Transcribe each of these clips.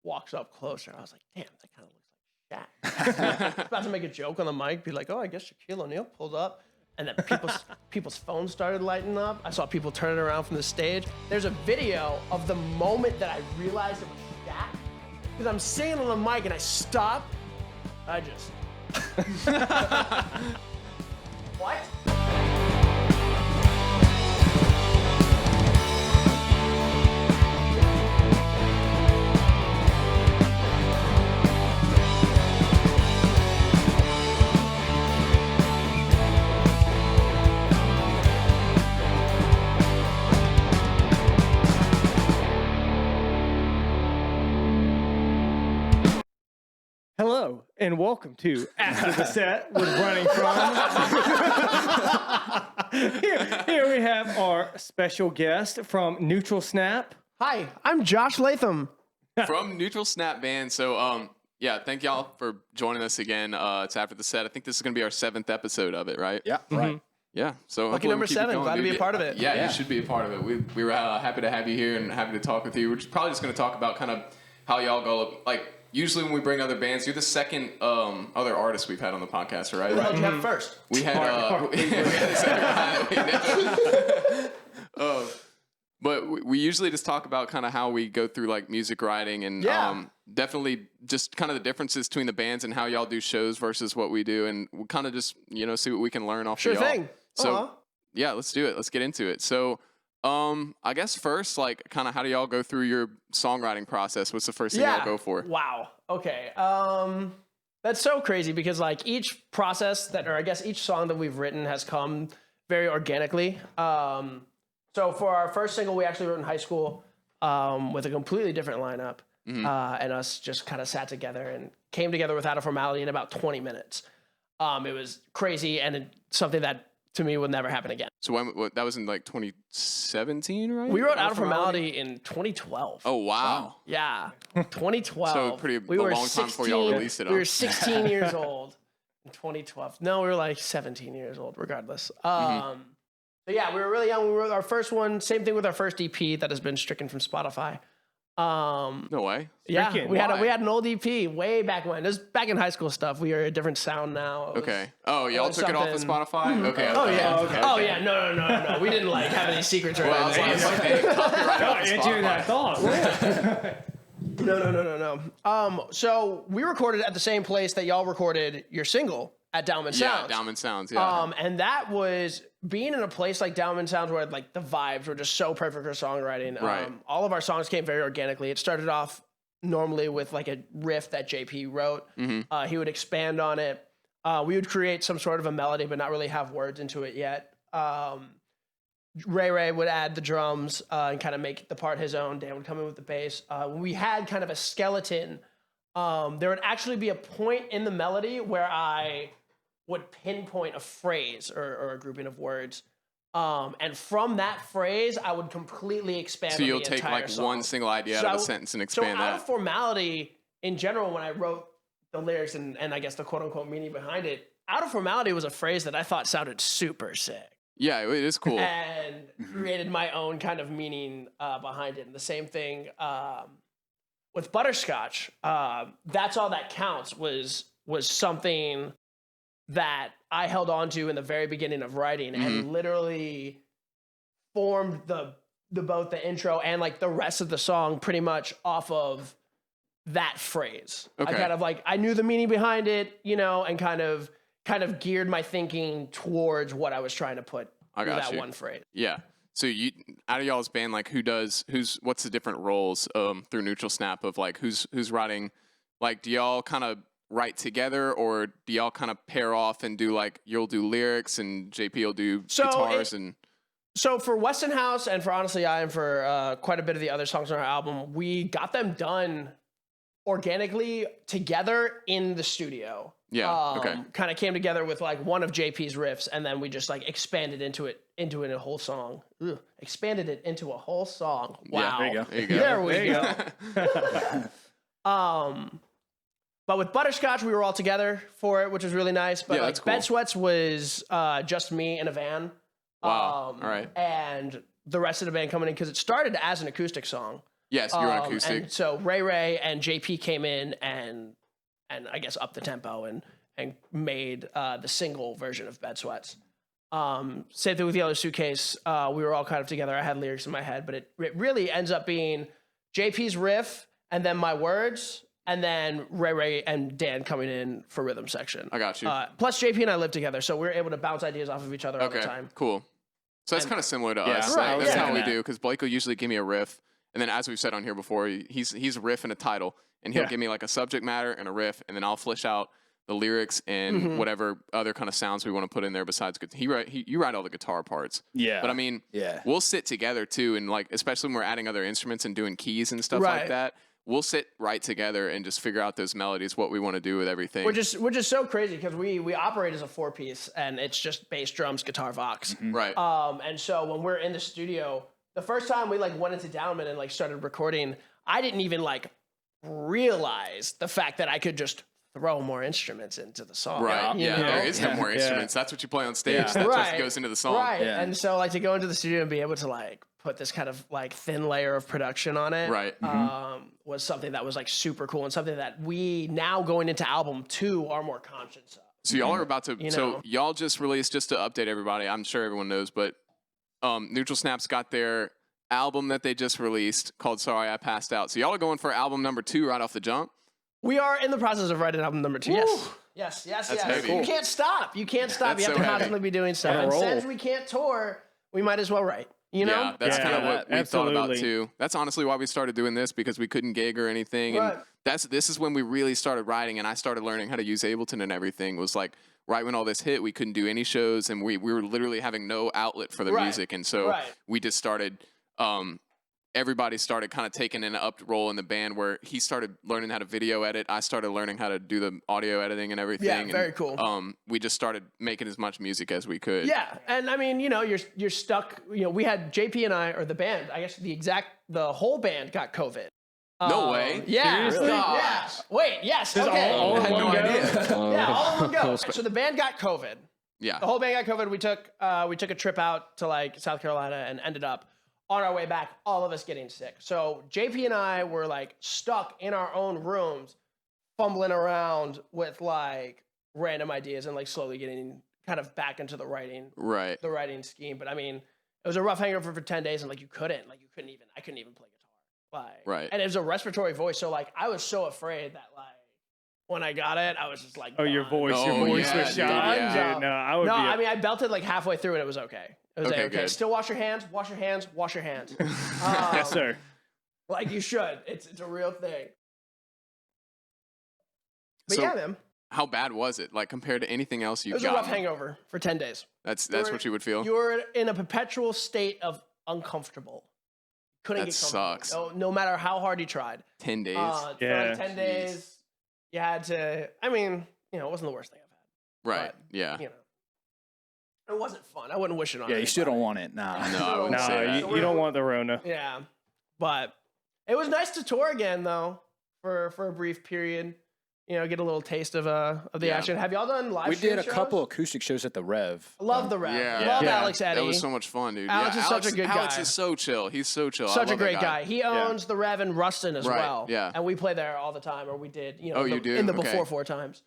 walks up closer. I was like, damn, that kind of looks like Shaq. I was about to make a joke on the mic, be like, oh, I guess Shaquille O'Neal pulled up. And then people's phones started lighting up. I saw people turning around from the stage. There's a video of the moment that I realized it was Shaq. Because I'm singing on the mic and I stop. I just... What? Hello, and welcome to After the Set with Running From. Here we have our special guest from Neutral Snap. Hi, I'm Josh Latham. From Neutral Snap Band. So, yeah, thank y'all for joining us again. It's After the Set. I think this is going to be our 7th episode of it, right? Yeah, right. Yeah. So Lucky number 7. Glad to be a part of it. Yeah, you should be a part of it. We were happy to have you here and happy to talk with you. We're probably just going to talk about kind of how y'all go, like, usually when we bring other bands, you're the second other artist we've had on the podcast, right? Who did you have first? We had but we usually just talk about kind of how we go through like music writing and definitely just kind of the differences between the bands and how y'all do shows versus what we do, and we'll kind of just see what we can learn off of y'all. Sure thing. So yeah, let's do it. Let's get into it. So I guess first, like, kind of how do y'all go through your songwriting process? What's the first thing y'all go for? Wow. Okay. That's so crazy because like each process or I guess each song that we've written has come very organically. So for our first single, we actually wrote in high school with a completely different lineup, and us just kind of sat together and came together without a formality in about 20 minutes. It was crazy and something that to me will never happen again. So that was in like 2017, right? We wrote Out of Formality in 2012. Oh, wow. Yeah, 2012. So a long time before y'all released it. We were 16 years old in 2012. No, we were like 17 years old, regardless. So yeah, we were really young. We wrote our first one. Same thing with our first EP that has been stricken from Spotify. No way. Yeah, we had an old EP way back when. This is back in high school stuff. We are a different sound now. Okay. Oh, y'all took it off of Spotify? Okay. Oh yeah. Okay. Oh yeah. No. We didn't like have any secrets or anything. I was like, hey, copyright off of Answering that thought. No. So we recorded at the same place that y'all recorded your single at Downman Sounds. Yeah, Downman Sounds. Yeah. And that was being in a place like Downman Sounds where like the vibes were just so perfect for songwriting. Right. All of our songs came very organically. It started off normally with like a riff that JP wrote. He would expand on it. We would create some sort of a melody, but not really have words into it yet. Ray would add the drums and kind of make the part his own. Dan would come in with the bass. We had kind of a skeleton. There would actually be a point in the melody where I would pinpoint a phrase or a grouping of words. And from that phrase, I would completely expand on the entire song. So you'll take like one single idea out of a sentence and expand that. So out of Formality, in general, when I wrote the lyrics and I guess the quote-unquote meaning behind it, Out of Formality was a phrase that I thought sounded super sick. Yeah, it is cool. And created my own kind of meaning behind it. And the same thing with Butterscotch. That's All That Counts was something that I held on to in the very beginning of writing and literally formed both the intro and like the rest of the song pretty much off of that phrase. Okay. I kind of like, I knew the meaning behind it, and kind of geared my thinking towards what I was trying to put through that one phrase. Yeah. So you, out of y'all's band, like what's the different roles through Neutral Snap of like who's writing? Like, do y'all kind of write together, or do y'all kind of pair off and do like you'll do lyrics and JP will do guitars and? So for Westonhouse and for Honestly I and for quite a bit of the other songs on our album, we got them done organically together in the studio. Yeah. Okay. Kind of came together with like one of JP's riffs, and then we just like expanded into a whole song. Expanded it into a whole song. Wow. Yeah, there you go. There we go. But with Butterscotch, we were all together for it, which was really nice. But yeah, like cool. Bed Sweats was just me in a van. Wow. All right. And the rest of the band coming in because it started as an acoustic song. Yes, you were on acoustic. And so Ray and JP came in and I guess upped the tempo and made the single version of Bed Sweats. Same thing with Yellow Suitcase. We were all kind of together. I had lyrics in my head, but it really ends up being JP's riff and then my words, and then Ray and Dan coming in for rhythm section. I got you. Plus JP and I live together, so we're able to bounce ideas off of each other all the time. Cool. So that's kind of similar to us. Right, That's yeah. how we do, because Blake will usually give me a riff, and then as we've said on here before, he's a riff and a title, and he'll give me like a subject matter and a riff, and then I'll flesh out the lyrics and whatever other kind of sounds we want to put in there besides you write all the guitar parts. Yeah. But I mean, we'll sit together too, and like especially when we're adding other instruments and doing keys and stuff like that. We'll sit right together and just figure out those melodies, what we want to do with everything. We're just so crazy because we operate as a 4-piece and it's just bass, drums, guitar, vox. Right. And so when we're in the studio, the first time we like went into Downman and like started recording, I didn't even like realize the fact that I could just throw more instruments into the song. Right. you know? There is no more instruments. That's what you play on stage. That's what goes into the song. Right. Yeah. And so like to go into the studio and be able to like put this kind of like thin layer of production on it. Right. Was something that was like super cool and something that we now going into album 2 are more conscious of. So y'all are about to. You So know. y'all just released, just to update everybody. I'm sure everyone knows, but Neutral Snap's got their album that they just released called "Sorry I Passed Out." So y'all are going for album number 2 right off the jump. We are in the process of writing album number 2. Yes. Yes. That's heavy. You can't stop. You can't stop. That's You have so to heavy. constantly be doing stuff. And roll. since we can't tour, we might as well write. You know? Yeah, that's kind of what we thought about absolutely. too. That's honestly why we started doing this, because we couldn't gig or anything. And this is when we really started writing, and I started learning how to use Ableton and everything. Was like right when all this hit, we couldn't do any shows, and we were literally having no outlet for the music, and so we just started. Everybody started kind of taking an up role in the band, where he started learning how to video edit. I started learning how to do the audio editing and everything. Yeah, very cool. We just started making as much music as we could. Yeah, and I mean, you know, you're stuck. You know, we had JP and I, or the band. I guess the whole band got COVID. No way. Yeah. Seriously? Yeah. Wait. Yes. Okay. all I had in no one go? idea. Yeah. All in one go. So the band got COVID. Yeah. The whole band got COVID. We took a trip out to like South Carolina and ended up on our way back, all of us getting sick. So JP and I were like stuck in our own rooms, fumbling around with like random ideas and like slowly getting kind of back into the writing scheme. But I mean, it was a rough hangover for 10 days, and like I couldn't even play guitar. Like, and it was a respiratory voice. So like I was so afraid that like when I got it, I was just like, your voice Oh, was yeah, shot. dude, yeah. Dude, no, I would be. I mean, I belted like halfway through and it was okay. It was Okay, okay. good. Still wash your hands, wash your hands, wash your hands. yes, sir. Like you should. It's a real thing. But So, yeah, man. how bad was it? Like compared to anything else It you've was a got? rough hangover for 10 days. That's were- what you would feel. You're in a perpetual state of uncomfortable. Couldn't That get comfortable. sucks. No matter how hard you tried. 10 days. For Yeah. like 10 days, you had to, I mean, you know, it wasn't the worst thing I've had. Right. Yeah. You know, it wasn't fun. I wouldn't wish it on Yeah, you still don't anybody. want it. Nah. No, I wouldn't No, say that. you don't want the Rona. Yeah, but it was nice to tour again though for a brief period. You know, get a little taste of the Yeah. action. Have y'all done live? We stream did a shows? couple acoustic shows at the Rev. Love the Rev. Yeah. Love Yeah. Alex Eddie. That was so much fun, dude. Alex yeah, is such a good Alex guy. is so chill. He's so chill. I Such a love that great guy. He owns the Rev in Ruston as Right, well. yeah. And we play there all the time, or we did. You know, Oh, you do? in the Okay. before 4 times.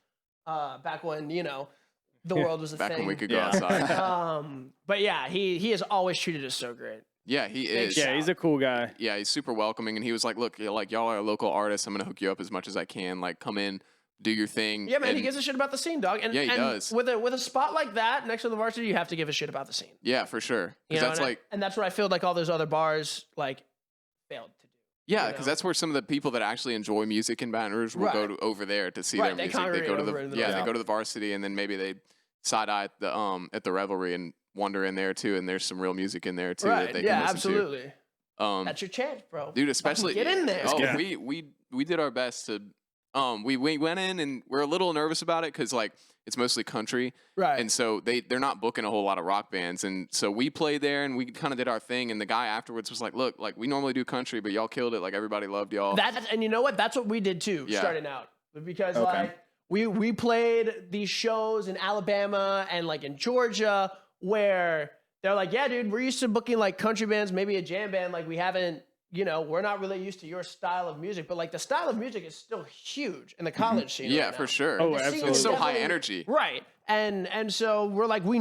Back when the world was a Back thing. when we could go Yeah. outside. But yeah, he has always treated us so great. Yeah, he is. Yeah, he's a cool guy. Yeah, he's super welcoming, and he was like, "Look, like y'all are local artists. I'm gonna hook you up as much as I can. Like, come in, do your thing." Yeah, man, and he gives a shit about the scene, dog. And, Yeah, he and does. With a spot like that next to the varsity, you have to give a shit about the scene. Yeah, for sure. You Because know, that's like, and that's what I feel like all those other bars like failed to do. yeah, you because know. that's where some of the people that actually enjoy music in Baton Rouge will Right. go to over there to see Right, their they music. They congregate go to over in the they varsity. go to the varsity, and then maybe they side eye at the Revelry and wander in there too. And there's some real music in there too that Right? they Yeah, can listen absolutely. to. That's your chance, bro. Dude, especially get in there. Oh, Yeah. we did our best to. We went in and we're a little nervous about it because like it's mostly country, Right. and so they're not booking a whole lot of rock bands, and so we played there and we kind of did our thing, and the guy afterwards was like, "Look, like we normally do country, but y'all killed it. Like everybody loved y'all." And you know what? That's what we did too, Yeah. starting out. Because Okay. like we played these shows in Alabama and like in Georgia where they're like, yeah, dude, we're used to booking like country bands, maybe a jam band. Like we haven't you know, we're not really used to your style of music, but like the style of music is still huge in the college scene. Yeah, right for now. sure. Oh, The scene absolutely. is It's so high definitely- energy. Right. And so we're like, we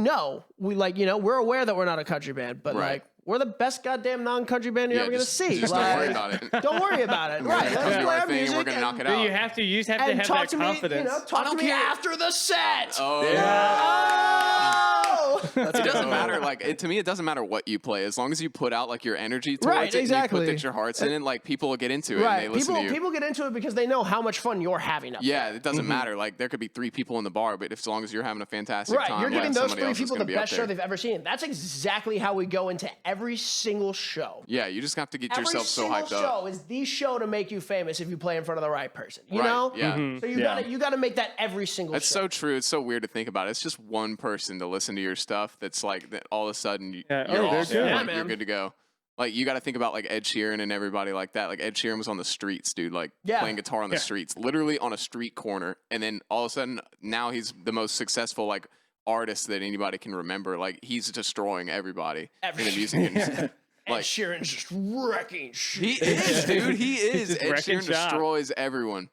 like, you know, we're aware that we're not a country band, but Right. like, we're the best goddamn non-country band you're ever going to see. Just like, don't worry about it. Don't worry about it. We're right. gonna Let's do play our our thing and music. we're gonna knock it But out. you have to have to and have talk that to me, confidence. you know, talk to don't me care. after the set. Oh, Oh! it doesn't matter. Like to me, it doesn't matter what you play as long as you put out like your energy towards Right, it. exactly. And you put that your heart's in it. Like people will get into it Right. and they listen to you. People get into it because they know how much fun you're having up Yeah, it doesn't matter. Like there could be 3 people in the bar, but if, as long as you're having a fantastic Right, time, you're like, giving those somebody 3 else is people gonna the be up best show there. they've ever seen. That's exactly how we go into every single show. Yeah, you just have to get Every yourself so single hyped up. show is the show to make you famous if you play in front of the right person. You Right, know? yeah. So you gotta make that every single That's show. so true. It's so weird to think about. It's just one person to listen to your stuff. That's like that. All of a sudden, Yeah, you're oh, they're awesome. good. Like, Yeah, you're man. good to go. Like you got to think about like Ed Sheeran and everybody like that. Like Ed Sheeran was on the streets, dude. Like Yeah. playing guitar on the streets, literally on a street corner. And then all of a sudden, now he's the most successful like artist that anybody can remember. Like he's destroying everybody in the music industry. Ed Like Sheeran's just wrecking shit. he is, dude. He is. just Ed wrecking Sheeran shop. destroys everyone.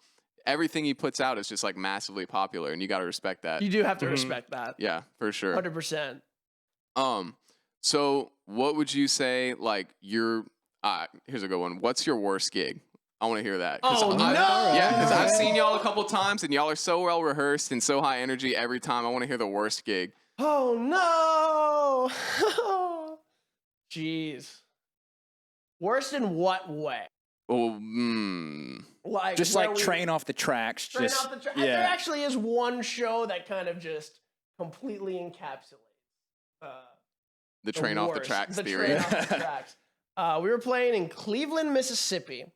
Everything he puts out is just like massively popular, and you got to respect that. You do have to respect that. Yeah, for sure. 100%. So what would you say? Like your here's a good one. What's your worst gig? I want to hear that. Oh, no! Yeah, because I've seen y'all a couple times, and y'all are so well rehearsed and so high energy every time. I want to hear the worst gig. Oh no! Jeez. Worst in what way? Oh, Like Just where like we- train off the tracks. train Just off the track. yeah. There actually is one show that kind of just completely encapsulates the train off the worst. tracks The theory. train off the tracks. We were playing in Cleveland, Mississippi,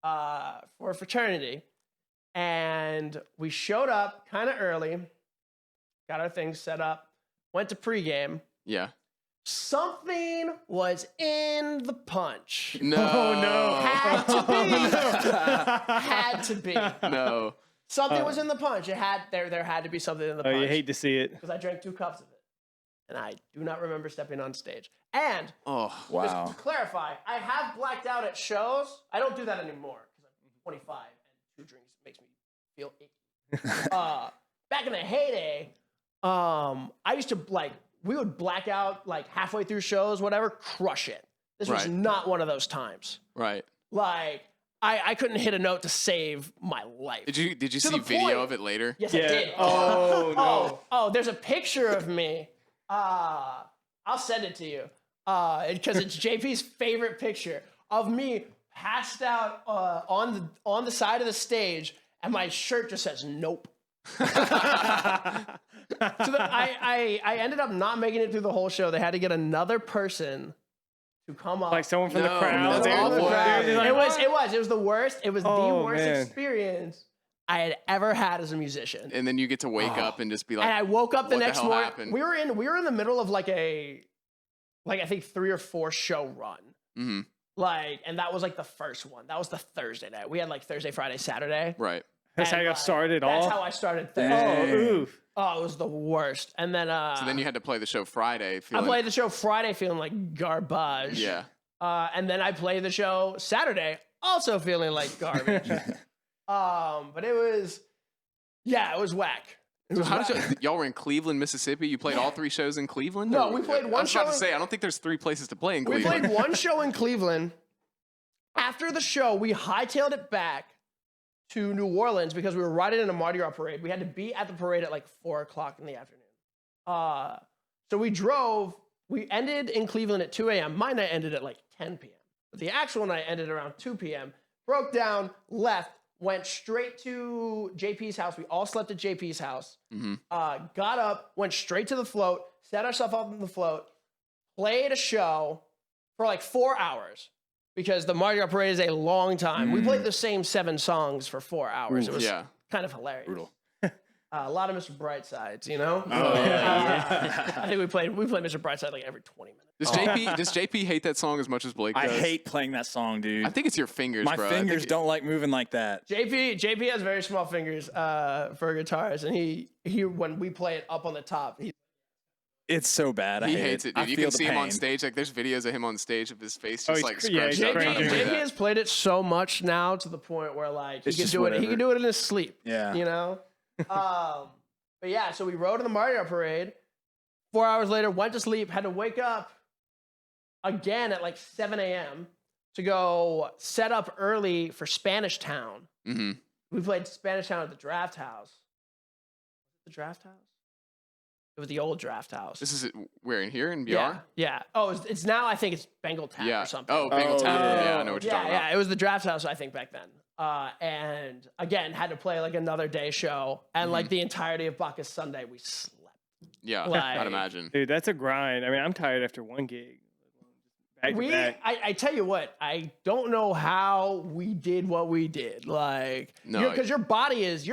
for a fraternity, and we showed up kind of early, got our things set up, went to pregame. Yeah. Something was in the punch. No. Oh, no. Had to be. Had to be. No. Something was in the punch. It had there had to be something in the Oh, punch. you hate to see it. Because I drank 2 cups of it, and I do not remember stepping on stage. And Oh. just Wow. to clarify, I have blacked out at shows. I don't do that anymore because I'm 25 and 2 drinks makes me feel icky. Back in the heyday, I used to we would black out like halfway through shows, whatever, crush it. This was Right. not one of those times. Right. Like I couldn't hit a note to save my life. Did you To see the video point- of it later? Yes, I Yeah. did. Oh, no. Oh, there's a picture of me. I'll send it to you because it's JP's favorite picture of me passed out on the side of the stage, and my shirt just says "Nope." So I ended up not making it through the whole show. They had to get another person to come up. Like someone from the No, crowd. no, dude. all the crowd. They're like, It was the worst. It was the Oh, worst man. experience I had ever had as a musician. And then you get to wake up and just be like, And I woke up the what the next hell morning. happened? We were in the middle of I think 3 or 4 show run. Mhm. And that was like the first one. That was the Thursday night. We had like Thursday, Friday, Saturday. right. That's how And, you started That's off. how I started Oh, Thursday. oof. Oh, it was the worst. And then So then you had to play the show Friday. I Feeling, played the show Friday feeling like garbage. Yeah. And then I played the show Saturday also feeling like garbage. But it was whack. It So was how did whack. y'all were in Cleveland, Mississippi? You played all 3 shows in Cleveland? No, Or- we played I one was about show to in- say, I don't think there's 3 places to play in We Cleveland. played one show in Cleveland. After the show, we hightailed it back to New Orleans because we were riding in a Mardi Gras parade. We had to be at the parade at like 4 o'clock in the afternoon. So we drove. We ended in Cleveland at 2 a.m. My night ended at like 10 p.m. But the actual night ended around 2 p.m. Broke down, left, went straight to JP's house. We all slept at JP's house. Got up, went straight to the float, set ourselves up on the float, played a show for like 4 hours. Because the Mardi Gras parade is a long time. We played the same 7 songs for 4 hours. It was Yeah. kind of hilarious. Brutal. A lot of Mr. Brightsides, you know? Oh, yeah. I think we played Mr. Brightside like every 20 minutes. Does JP hate that song as much as Blake I does? hate playing that song, dude. I think it's your fingers, My bro. fingers don't like moving like that. JP has very small fingers for guitars, and he when we play it up on the top, It's so bad. I He hate hates it, I dude. You feel can the see him on pain. stage. Like, there's videos of him on stage of his face Oh, just he's like cr- yeah, scrunched he's up. cringing. trying to do JP that. has played it so much now to the point where like he It's can just do it. He whatever. can do it in his sleep. Yeah. You know. But yeah, so we rode in the Mardi Gras parade. 4 hours later, went to sleep. Had to wake up again at like 7 a.m. to go set up early for Spanish Town. Mm-hmm. We played Spanish Town at the Draft House. The Draft House? It was the old Draft House. This is where in here in BR? Yeah. Oh, it's now I think it's Bengal Tap Yeah. or something. Oh, Bengal Oh, Town. yeah. Yeah, I know what you're talking Yeah, about. it was the Draft House, I think, back then. And again, had to play like another day show. And like the entirety of Bacchus Sunday, we slept. Yeah, Like- I'd imagine. Dude, that's a grind. I mean, I'm tired after one gig. Back to back. I tell you what, I don't know how we did what we did. Like, No, because your body is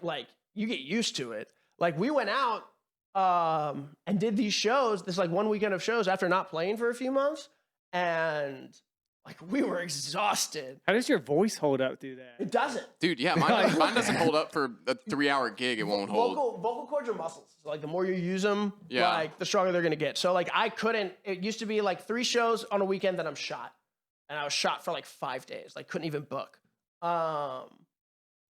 like, you get used to it. Like, we went out and did these shows, this like one weekend of shows after not playing for a few months. And like, we were exhausted. How does your voice hold up through that? It doesn't. Dude, yeah, mine doesn't hold up for a 3-hour gig. It won't hold. Vocal cords are muscles. So like the more you use them, Yeah. like the stronger they're gonna get. So like I couldn't. It used to be like 3 shows on a weekend that I'm shot, and I was shot for like 5 days. Like couldn't even book.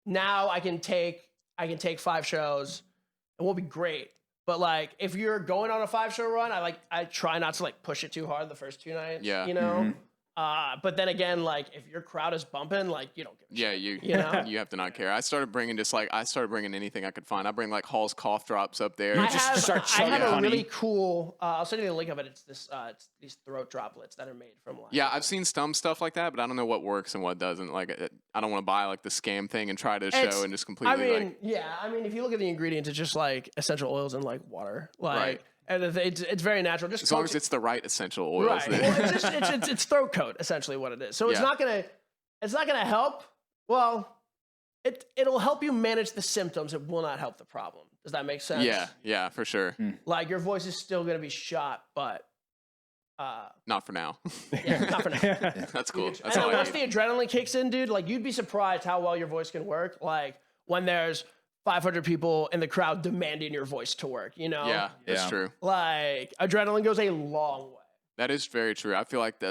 Now I can take 5 shows. It won't be great, but like if you're going on a 5-show run, I try not to like push it too hard the first 2 nights. Yeah. You know. But then again, like if your crowd is bumping, like you don't give a Yeah, shit, you know? you have to not care. I started bringing anything I could find. I bring like Hall's cough drops up there. I just start I have chugging a honey. really cool. I'll send you the link of it. It's it's these throat droplets that are made from like. Yeah, I've seen some stuff like that, but I don't know what works and what doesn't. Like, I don't want to buy like the scam thing and try to show and just completely I mean, like. yeah. I mean, if you look at the ingredients, it's just like essential oils and like water. Like, Right. and it's very natural. Just As long coat as it's the right essential oils. right. Then. Well, it's just it's throat coat essentially what it is. So it's Yeah. not gonna help. Well, it'll help you manage the symptoms. It will not help the problem. Does that make sense? Yeah, for sure. Like your voice is still gonna be shot, but Not for now. yeah, not for now. That's cool. And That's then all I once need. the adrenaline kicks in, dude, like you'd be surprised how well your voice can work. Like when there's 500 people in the crowd demanding your voice to work, you know? Yeah, that's Yeah. true. Like adrenaline goes a long way. That is very true. I feel like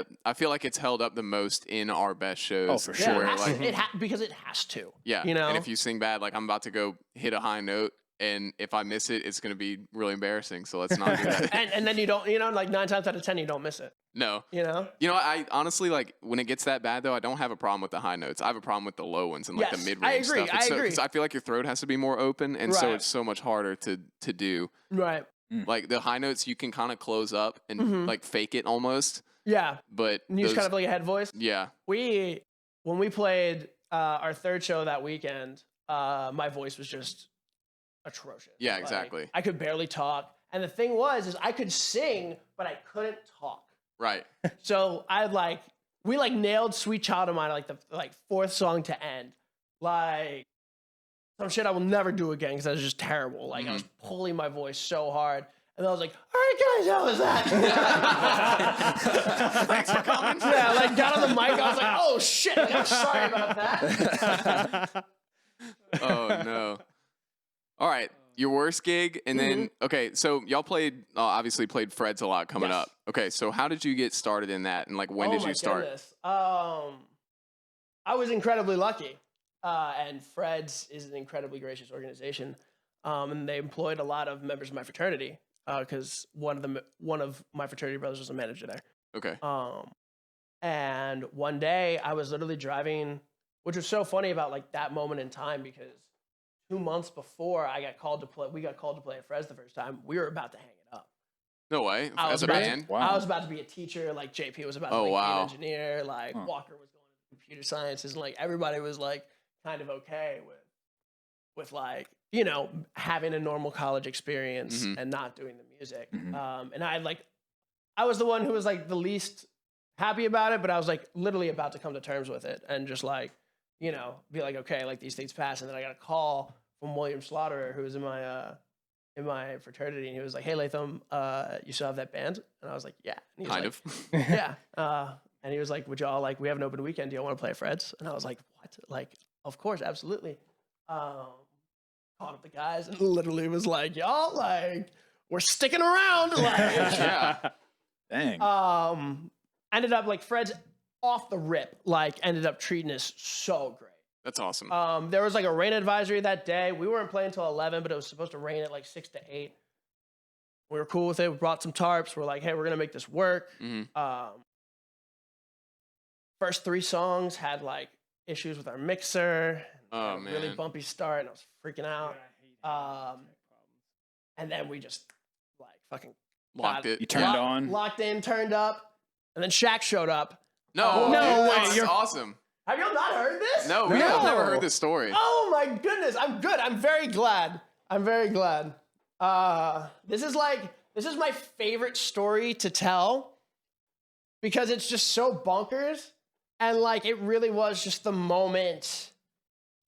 it's held up the most in our best shows. Oh, for Yeah, sure. it has, Like, because it has to. yeah, You know? And if you sing bad, like I'm about to go hit a high note, and if I miss it, it's gonna be really embarrassing. So let's not do that. And then you don't, like 9 times out of 10, you don't miss it. No. You know? I honestly like when it gets that bad though. I don't have a problem with the high notes. I have a problem with the low ones and like Yes, the mid I range agree, stuff. I It's agree. 'cause I feel like your throat has to be more open, and so Right. it's so much harder to do. Right. Like the high notes, you can kind of close up and like fake it almost, Yeah. but And you use those- kind of like a head voice. yeah, When we played our 3rd show that weekend, my voice was just atrocious. Yeah, Like, exactly. I could barely talk. And the thing is I could sing, but I couldn't talk. right. So we nailed Sweet Child of Mine, like the 4th song to end. Like some shit I will never do again because that was just terrible. Like I was pulling my voice so hard. And then I was like, all right, guys, how was that? Thanks for coming. Yeah, like got on the mic. I was like, oh shit, I'm sorry about that. Oh no. All right, your worst gig, and then okay, so y'all obviously played Fred's a lot coming Yes. up. Okay, so how did you get started in that, and like when did my you start? Goodness. I was incredibly lucky. And Fred's is an incredibly gracious organization. And they employed a lot of members of my fraternity because one of my fraternity brothers was a manager there. Okay. And one day I was literally driving, which was so funny about like that moment in time because 2 months before we got called to play at Fred's the first time. We were about to hang it up. No way. I As was a about band. To, Wow. I was about to be a teacher. Like JP was about to Oh, be wow. an engineer. Like Walker was going to computer sciences. And like everybody was like kind of okay with like, having a normal college experience and not doing the music. And I was the one who was like the least happy about it, but I was like literally about to come to terms with it and just like, be like, okay, like these things pass. And then I got a call from William Slaughterer, who was in my fraternity, and he was like, hey, Latham, you still have that band? And I was like, yeah. And he was Kind like, of. yeah. And he was like, would y'all we have an open weekend. Do y'all want to play at Fred's? And I was like, what? Like, of course, absolutely. Called up the guys and literally was like, y'all, like, we're sticking around. Like, Yeah. Dang. ended up like Fred's off the rip, like ended up treating us so great. That's awesome. There was like a rain advisory that day. We weren't playing until 11, but it was supposed to rain at like 6 to 8. We were cool with it. We brought some tarps. We're like, hey, we're gonna make this work. First 3 songs had like issues with our mixer. Oh, Really man. bumpy start, and I was freaking out. And then we just like fucking Locked it. You turned on. locked in, turned up, and then Shaq showed up. No, No dude, way, that's you're- awesome. Have y'all not heard this? No, we have never heard this story. Oh my goodness, I'm good. I'm very glad. I'm very glad. This is my favorite story to tell because it's just so bonkers, and like it really was just the moment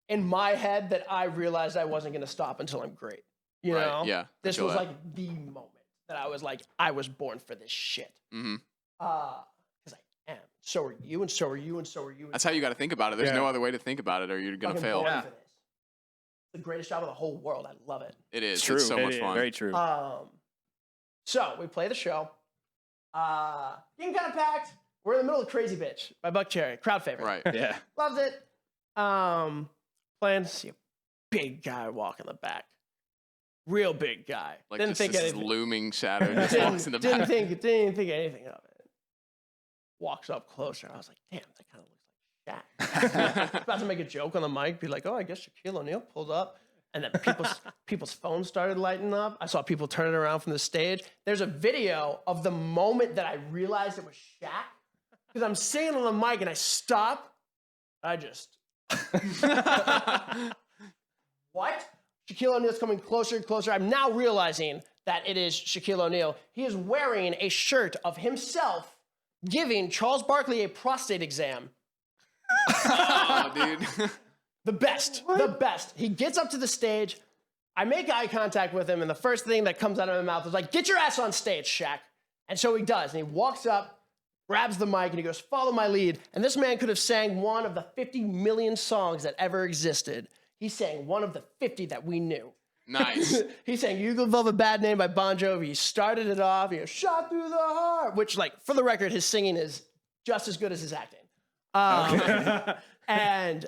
in my head that I realized I wasn't gonna stop until I'm great. You Right, know? yeah, I This feel was that. like the moment that I was like, I was born for this shit. Hmm. Because I am. So are you, and so are you, and so are you. And That's how you got to think about it. There's Yeah. no other way to think about it, or you're gonna fucking fail. born for this. It's the greatest job of the whole world. I love it. It is. It's true. It's so It much is. fun. Very true. So we play the show. Getting kind of packed. We're in the middle of Crazy Bitch by Buck Cherry, crowd favorite. Right. Yeah. Loves it. Playing, see a big guy walk in the back. Real big guy. Like Didn't just think this anything. looming shadow just walks in the Didn't back. think anything of it. Walks up closer. I was like, damn, that kind of looks like Shaq. I was about to make a joke on the mic, be like, oh, I guess Shaquille O'Neal pulled up. And then people's phones started lighting up. I saw people turning around from the stage. There's a video of the moment that I realized it was Shaq. Because I'm singing on the mic and I stop. I just, what? Shaquille O'Neal's coming closer and closer. I'm now realizing that it is Shaquille O'Neal. He is wearing a shirt of himself giving Charles Barkley a prostate exam. Oh, dude. The best. The best. He gets up to the stage. I make eye contact with him, and the first thing that comes out of my mouth is like, get your ass on stage, Shaq. And so he does. And he walks up, grabs the mic, and he goes, follow my lead. And this man could have sang one of the 50 million songs that ever existed. He sang one of the 50 that we knew. Nice. He sang You Could Love a Bad Name by Bon Jovi. He started it off. He goes, shot through the heart. Which, like, for the record, his singing is just as good as his acting. And,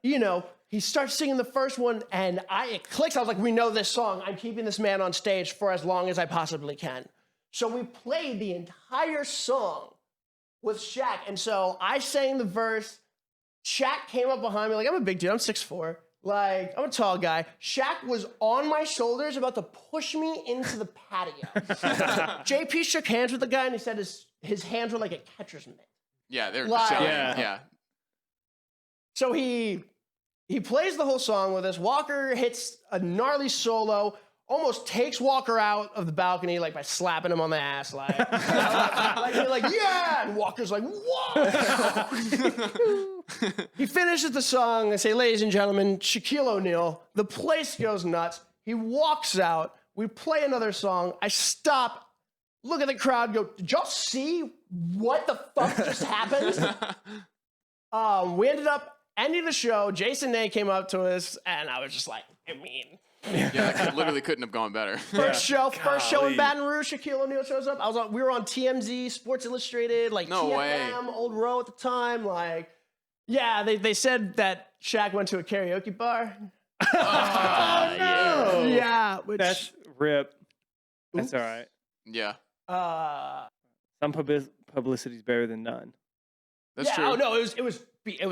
you know, he starts singing the first one, and it clicks. I was like, we know this song. I'm keeping this man on stage for as long as I possibly can. So we played the entire song with Shaq. And so I sang the verse. Shaq came up behind me. Like, I'm a big dude. I'm 6'4". Like, I'm a tall guy. Shaq was on my shoulders about to push me into the patio. JP shook hands with the guy, and he said his hands were like a catcher's mitt. Yeah, they're Like- shelling. Yeah. Yeah. So he plays the whole song with us. Walker hits a gnarly solo, almost takes Walker out of the balcony, like by slapping him on the ass, like yeah, and Walker's like, whoa. He finishes the song. I say, ladies and gentlemen, Shaquille O'Neal. The place goes nuts. He walks out. We play another song. I stop, look at the crowd, go, did y'all see what the fuck just happened? We ended up ending the show. Jason Nay came up to us, and I was just like, I mean, Yeah, that literally couldn't have gone better. first show in Golly. Baton Rouge, Shaquille O'Neal shows up. We were on TMZ, Sports Illustrated, like No TFM, way. Old Row at the time. Like, yeah, they said that Shaq went to a karaoke bar. no. Yeah, which That's rip. That's Oops. all right. Yeah, Some publicity is better than none. that's yeah, true. oh no, it was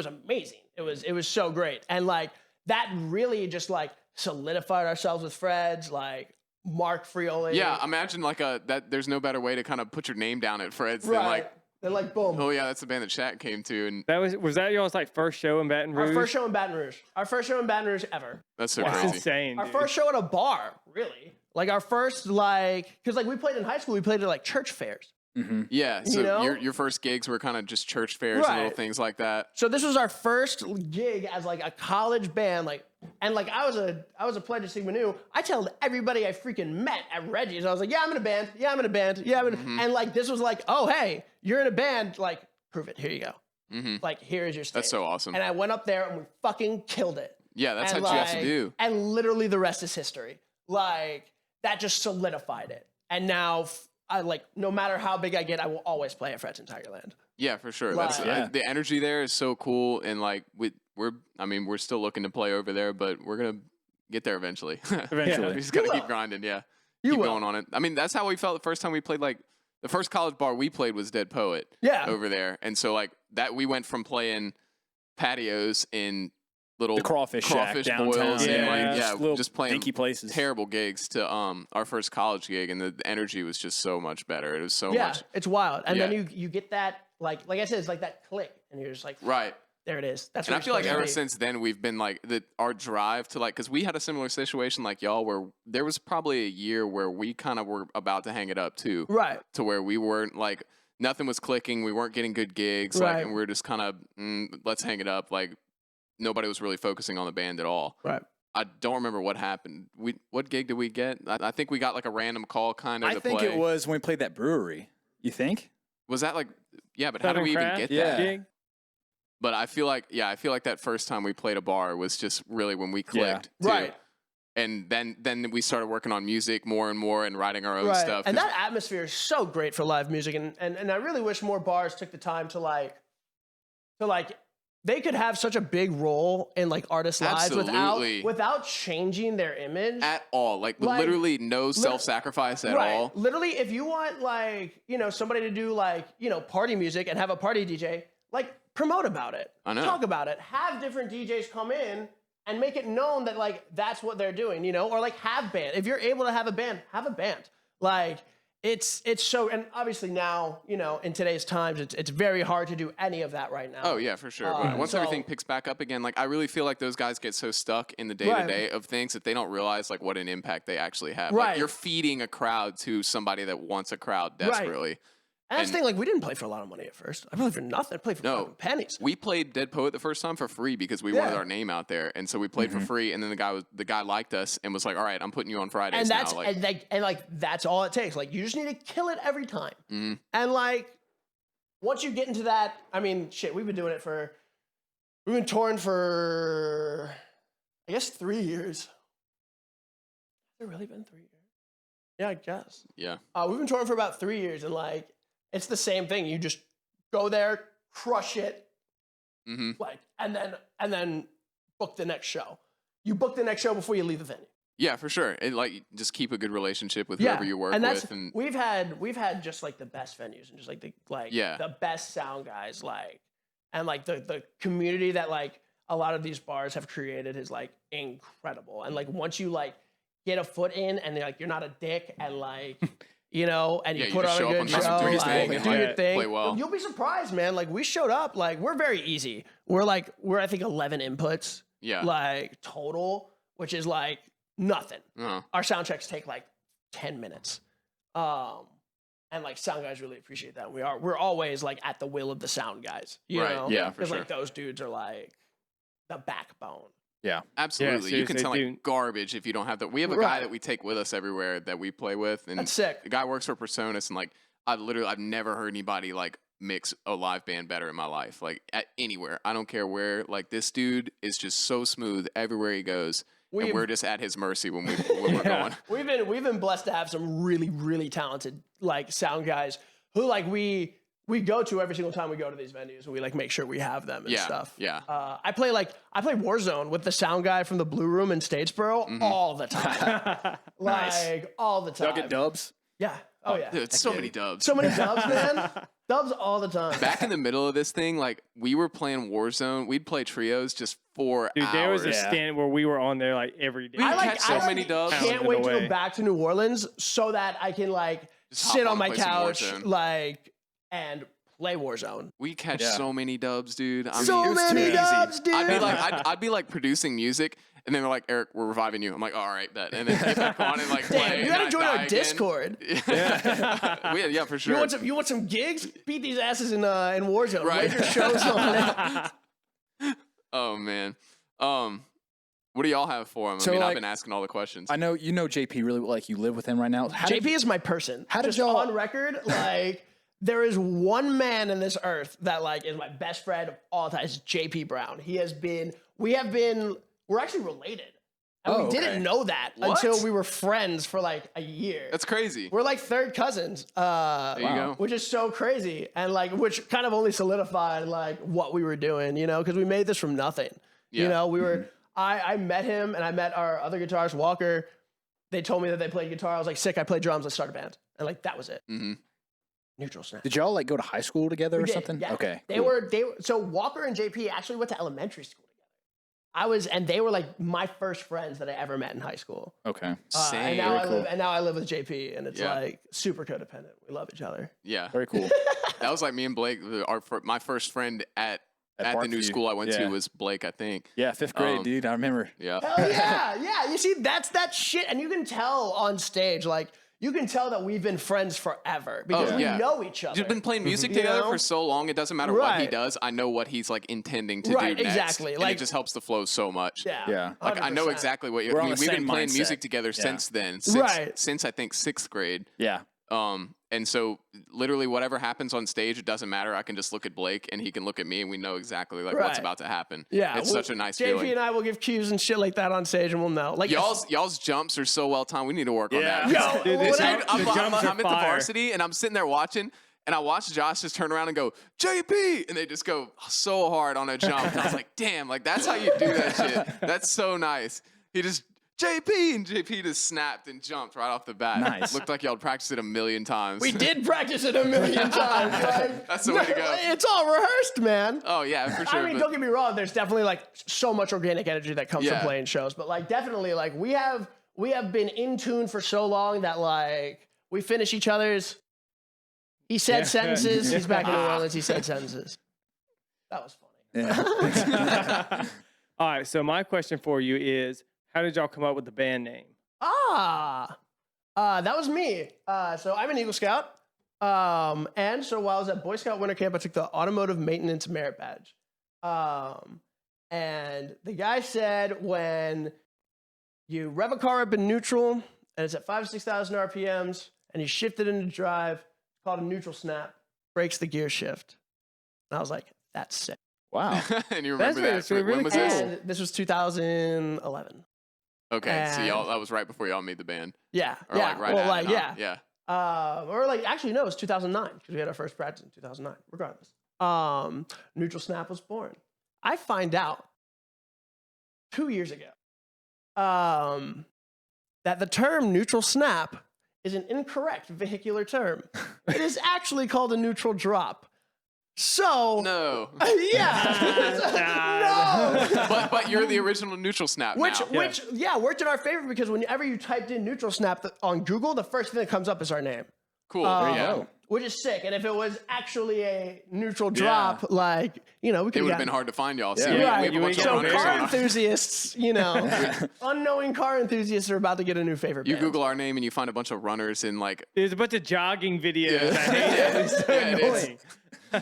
amazing. It was so great, and like that really just like solidified ourselves with Fred's, like Mark Frioli. Yeah, imagine like that. There's no better way to kind of put your name down at Fred's than right. like, They're like boom. oh yeah, that's the band that Shaq came to, and That was that y'all's like first show in Baton Rouge? Our first show in Baton Rouge. Our first show in Baton Rouge ever. that's so That's crazy. insane. Our dude. first show at a bar, really. Like our first, like, because like we played in high school, we played at like church fairs. Yeah, so know? your first gigs were kind of just church fairs and little Right. things like that. So this was our first gig as like a college band, like, and like I was a Pledge of Sigma Nu. I told everybody I freaking met at Reggie's. I was like, yeah, I'm in a band. Yeah, I'm in a band. Yeah, I'm in a, and like this was like, oh hey, you're in a band. Like, prove it. Here you go. Like, here is your stage. That's so awesome. And I went up there and we fucking killed it. Yeah, that's And, what you have to like, do. And literally the rest is history. Like, that just solidified it. And now I like, no matter how big I get, I will always play at Frets in Tigerland. Yeah, for sure. Like- That's Yeah. the energy there is so cool, and like we're still looking to play over there, but we're gonna get there eventually. Eventually. we just gotta You keep will. grinding. Yeah, You keep will. going on it. I mean, that's how we felt the first time we played. Like the first college bar we played was Dead Poet. Yeah. over there, and so like that we went from playing patios in little The crawfish shack boils downtown. and like Yeah, yeah, just playing dinky places. terrible gigs to our first college gig, and the energy was just so much better. It was so Yeah, much it's wild. And then Yeah. you get that, like I said, it's like that click. And you're just like, right. there it is. That's And what I feel like you're ever supposed to be. since then we've been like our drive to like, because we had a similar situation like y'all, where there was probably a year where we kind of were about to hang it up too, Right. to where we weren't like nothing was clicking, we weren't getting good gigs, Right. like, and we were just kind of let's hang it up. Like nobody was really focusing on the band at all. Right. I don't remember what happened. What gig did we get? I think we got like a random call kind of I to think play. it was when we played that brewery. You think? Was that like yeah? But how Southern do we even Craft? get Yeah. that? Gig? But I feel like that first time we played a bar was just really when we clicked. Too. Right. And then we started working on music more and more and writing our own Right. stuff. And 'cause- that atmosphere is so great for live music. And I really wish more bars took the time to like they could have such a big role in like artists' lives Absolutely. without changing their image. at all, like Like, literally no self-sacrifice at Right. all. Literally, if you want like, somebody to do like, party music and have a party DJ, like promote about it. I know. Talk about it. Have different DJs come in and make it known that like that's what they're doing, or like have band. If you're able to have a band, have a band. Like it's so, and obviously now, in today's times, it's very hard to do any of that right now. Oh yeah, for sure. But once so- everything picks back up again, like I really feel like those guys get so stuck in the day-to-day of things that they don't realize like what an impact they actually have. Right. Like you're feeding a crowd to somebody that wants a crowd desperately. And that's the thing, like we didn't play for a lot of money at first. I played for nothing. I played for No. fucking pennies. We played Dead Poet the first time for free because we wanted Yeah. our name out there, and so we played for free. And then the guy liked us and was like, "All right, I'm putting you on Fridays And that's now." Like, and that's all it takes. Like you just need to kill it every time. Mhm. And like once you get into that, I mean, shit, we've been touring for I guess 3 years. Has it really been 3 years? Yeah, I guess. yeah, We've been touring for about 3 years, and like it's the same thing. You just go there, crush it, hmm like, and then book the next show. You book the next show before you leave the venue. yeah, for sure. And like, just keep a good relationship with whoever you work and that's with, and we've had just like the best venues and just like the best sound guys, like, and like the community that like a lot of these bars have created is like incredible. And like once you like get a foot in and like you're not a dick and like and you you put just on show a up good on show, time, do your like, thing, and, do your like, thing. play well. You'll be surprised, man. Like we showed up, like we're very easy. We're I think 11 inputs, yeah. like total, which is like nothing. Uh-huh. Our sound checks take like 10 minutes. And like sound guys really appreciate that. We're always like at the will of the sound guys, you Right, know? yeah, for Because sure. like those dudes are like the backbone. Yeah. Absolutely. You can seriously, sound like dude. garbage if you don't have that. We have a Right. guy that we take with us everywhere that we play with, and That's sick. the guy works for Personas, and like I've never heard anybody like mix a live band better in my life. Like at anywhere, I don't care where. Like this dude is just so smooth everywhere he goes, and We've- we're just at his mercy when we're going. We've been blessed to have some really, really talented like sound guys who like we go to every single time we go to these venues, and we like make sure we have them and Yeah, stuff. yeah. I play Warzone with the sound guy from the Blue Room in Statesboro Mm-hmm. all the time. Like all the time. Y'all get dubs? Yeah. Oh yeah. Dude, so many dubs. So many dubs, man. Dubs all the time. Back in the middle of this thing, like we were playing Warzone, we'd play trios just for Dude, hours. there was a Yeah. stand where we were on there like every day. We catch so many dubs. Can't Pounding wait to away. go back to New Orleans so that I can like Just hop sit on on my and play some couch Warzone. like and play Warzone. We catch Yeah. so many dubs, dude. I So mean, it was too many easy. dubs, dude. I'd be like producing music, and then they're like, "Eric, we're reviving you." I'm like, "All right, bet." And then get back on and like play. Damn, you and gotta I join die our again. Discord. yeah, for sure. You want some gigs? Beat these asses in Warzone. Right. Wager shows on it. Oh man. What do y'all have for him? So, I mean, I've like, been asking all the questions. I know you know JP really like you live with him right now. JP is my person. how did Just y'all- on record, like there is one man in this earth that like is my best friend of all time. It's JP Brown. We're actually related. And Oh, we didn't okay. know that What? until we were friends for like a year. That's crazy. We're like third cousins. There you go. Which is so crazy. And like, which kind of only solidified like what we were doing, you know, because we made this from nothing. You Yeah. know, we were, I met him and I met our other guitarist, Walker. They told me that they played guitar. I was like, sick, I play drums, let's start a band. And like, that was it. Mm-hmm. Neutral Snap. Did y'all like go to high school together We or did, something? yeah. Okay. They cool. were, so Walker and JP actually went to elementary school together. And they were like my first friends that I ever met in high school. Okay. Same. And now I live with JP, and it's Yeah. like super codependent. We love each other. Yeah. Very cool. That was like me and Blake. My first friend at the new Parkview. school I went to Yeah. was Blake, I think. Yeah, 5th grade, dude. I remember. Yeah. Hell yeah. You see, that's that shit, and you can tell on stage, like you can tell that we've been friends forever because we yeah. know each other. You've been playing music You together know? for so long. It doesn't matter what he Right. does. I know what he's like intending to Right, do next. exactly. And like it just helps the flow so much. Yeah. Like I know 100%. exactly what We're on the we've been same playing mindset. music together Yeah. since then. Right. Since I think 6th grade. Yeah. And so literally whatever happens on stage, it doesn't matter. I can just look at Blake and he can look at me and we know exactly like what's Right. about to happen. Yeah, It's such a nice JP feeling. and I will give cues and shit like that on stage, and we'll know. Like Y'all's jumps are so well timed. We need to work on that. Yo, Dude, when the I- jump- I'm the jumps are at the fire. varsity and I'm sitting there watching and I watched Josh just turn around and go, JP! And they just go so hard on a jump. And I was like, damn, like that's how you do that shit. That's so nice. He just, JP! And JP just snapped and jumped right off the bat. Nice. Looked like y'all practiced it a million times. we did practice it a million times. Like, That's the way to go. It's all rehearsed, man. Oh, yeah, for sure. I mean, but- don't get me wrong. There's definitely like so much organic energy that comes Yeah. from playing shows, but like definitely like we have been in tune for so long that like we finish each other's. He said sentences. He's back in New Orleans. He said sentences. That was funny. Yeah. All right, so my question for you is, how did y'all come up with the band name? That was me. So I'm an Eagle Scout. And so while I was at Boy Scout Winter Camp, I took the automotive maintenance merit badge. And the guy said when you rev a car up in neutral and it's at 5,000 to 6,000 RPMs and you shift it into drive, it's called a neutral snap, breaks the gear shift. And I was like, that's sick. Wow. and you remember that? That's really when was cool. this? And this was 2011. Okay, so And- y'all, that was right before y'all made the band. Yeah. Or yeah. like right well, at like, it, huh? yeah. Yeah. Or like actually no, it was 2009 because we had our first practice in 2009. Regardless, Neutral Snap was born. I find out 2 years ago that the term neutral snap is an incorrect vehicular term. It is actually called a neutral drop. So No. yeah, no. but you're the original neutral snap Which now. worked in our favor because whenever you typed in neutral snap on Google, the first thing that comes up is our name. Cool. There you Um, go. Which is sick. And if it was actually a neutral drop, like, we It could would have been hard to find y'all. See, Yeah. we Right. have a bunch of So runners car on our- enthusiasts, unknowing car enthusiasts are about to get a new favorite You band. Google our name and you find a bunch of runners in like There's a bunch of jogging videos. Yeah. I hate it. It's so Yeah, it is. annoying.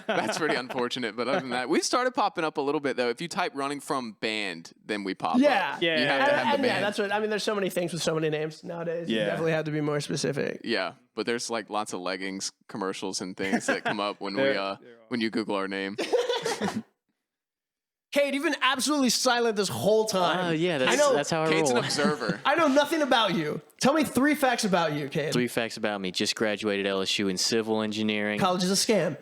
that's pretty unfortunate. But other than that, we started popping up a little bit though. If you type running from band, then we pop Yeah. up. Yeah. You have And, to have the and yeah, band. that's what I mean. There's so many things with so many names nowadays. You Yeah. definitely have to be more specific. Yeah, but there's like lots of leggings commercials and things that come up when They're when you Google our name. Kate, you've been absolutely silent this whole time. Yeah, I know- that's how I Kate's an roll. observer. I know nothing about you. Tell me 3 facts about you, Kate. 3 facts about me. Just graduated LSU in civil engineering. College is a scam.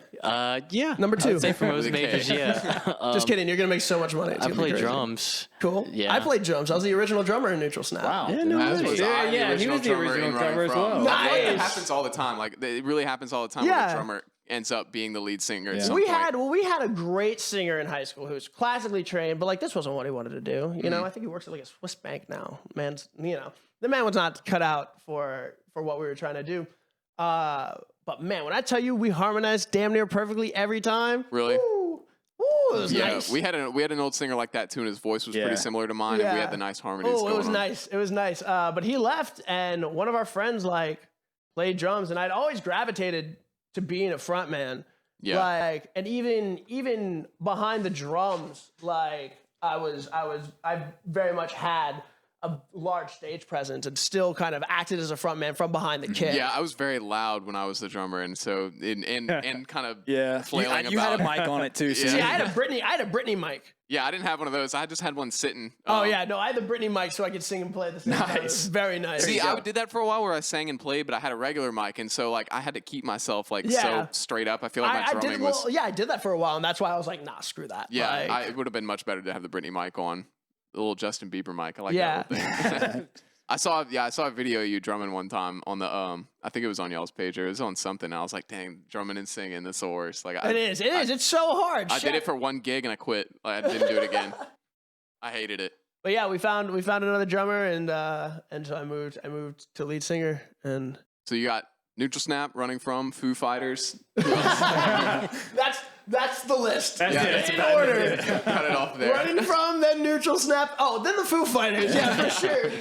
Yeah. Number 2. I'd say for most With a K. majors, yeah. Just kidding. You're gonna make so much money. It's I gonna be play crazy. drums. Cool. Yeah. I played drums. I was the original drummer in Neutral Snap. Wow. Yeah, no As way. was Yeah, I, yeah, he original was the drummer original in Running drummer as From. well. I feel like that Nice. happens all the time. Like it really happens all the time Yeah. when the drummer ends up being the lead singer at Yeah. some We point. had a great singer in high school who was classically trained, but like this wasn't what he wanted to do. You know, I think he works at like a Swiss bank now. Man's, the man was not cut out for what we were trying to do. But man, when I tell you we harmonized damn near perfectly every time. Really? Ooh, it was Yeah, nice. we had an old singer like that too, and his voice was Yeah. pretty similar to mine, and we Yeah. had the nice harmonies. Oh, going it was on. nice. It was nice. But he left, and one of our friends like played drums, and I'd always gravitated to being a front man. Yeah. Like, and even behind the drums, like I very much had a large stage presence and still kind of acted as a frontman from behind the kit. Yeah, I was very loud when I was the drummer, and so and kind of Yeah. flailing You had a about. mic on it too. So Yeah. See, I had a Britney mic. Yeah, I didn't have one of those. I just had one sitting. Oh yeah, no, I had the Britney mic so I could sing and play at the same time. It was very nice. See, I did that for a while where I sang and played, but I had a regular mic, and so like I had to keep myself like Yeah. so straight up. I feel like my I drumming did, was. I did that for a while, and that's why I was like, nah, screw that. Yeah, Like, it would have been much better to have the Britney mic on, the little Justin Bieber mic. I like Yeah. that little thing. I saw a video of you drumming one time on the I think it was on y'all's page or it was on something. And I was like, dang, drumming and singing, that's the worst. Like it is. It's so hard. I did it for one gig and I quit. Like, I didn't do it again. I hated it. But yeah, we found another drummer, and so I moved to lead singer, and So you got Neutral Snap running from Foo Fighters. that's the list. That's it. That's In about order. it. Cut it off there. Running from, then Neutral Snap. Oh, then the Foo Fighters. Yeah, for sure.